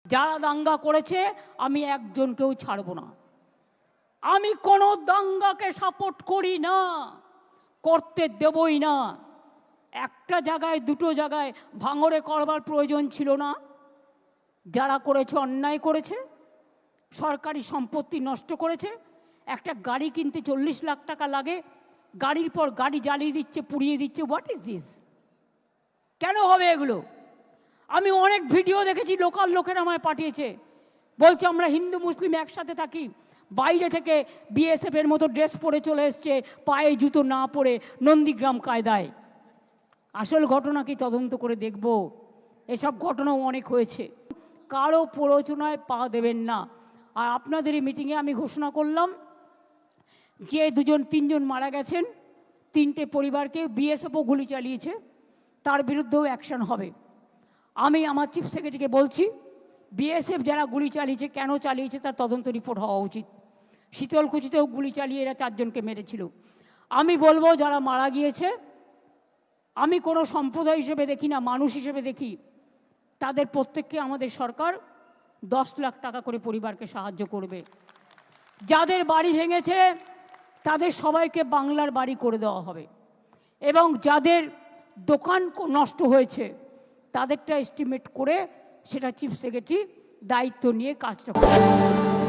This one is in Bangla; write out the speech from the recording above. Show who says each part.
Speaker 1: যারা দাঙ্গা করেছে আমি একজনকেও ছাড়ব না। আমি কোনো দাঙ্গাকে সাপোর্ট করি না, করতে দেবই না। একটা জায়গায় দুটো জায়গায় ভাঙড়ে করবার প্রয়োজন ছিল না। যারা করেছে অন্যায় করেছে, সরকারি সম্পত্তি নষ্ট করেছে। একটা গাড়ি কিনতে 40 লাখ টাকা লাগে, গাড়ির পর গাড়ি জ্বালিয়ে দিচ্ছে, পুড়িয়ে দিচ্ছে। What is this? কেন হবে এগুলো? আমি অনেক ভিডিও দেখেছি, লোকাল লোকেরা আমায় পাঠিয়েছে, বলছে আমরা হিন্দু মুসলিম একসাথে থাকি, বাইরে থেকে বিএসএফ এর মতো ড্রেস পরে চলে এসছে, পায়ে জুতো না পরে, নন্দীগ্রাম কায়দায়। আসল ঘটনা কি তদন্ত করে দেখব। এসব ঘটনাও অনেক হয়েছে। কারো প্ররোচনায় পা দেবেন না। আর আপনাদের এই মিটিংয়ে আমি ঘোষণা করলাম যে 2-3জন মারা গেছেন, 3টে পরিবারকে বিএসএফও গুলি চালিয়েছে, তার বিরুদ্ধেও অ্যাকশন হবে। আমি আমার চিফ সেক্রেটারিকে বলছি, বিএসএফ যারা গুলি চালিয়েছে, কেন চালিয়েছে তার তদন্ত রিপোর্ট হওয়া উচিত। শীতলকুচিতেও গুলি চালিয়ে এরা 4 জনকে মেরেছিল। আমি বলবো যারা মারা গিয়েছে, আমি কোনো সম্প্রদায় হিসেবে দেখি না, মানুষ হিসেবে দেখি। তাদের প্রত্যেককে আমাদের সরকার 10 লাখ টাকা করে পরিবারকে সাহায্য করবে। যাদের বাড়ি ভেঙেছে তাদের সবাইকে বাংলার বাড়ি করে দেওয়া হবে, এবং যাদের দোকান নষ্ট হয়েছে তাদেরটা এস্টিমেট করে সেটা চিফ সেক্রেটারি দায়িত্ব নিয়ে কাজটা করবে।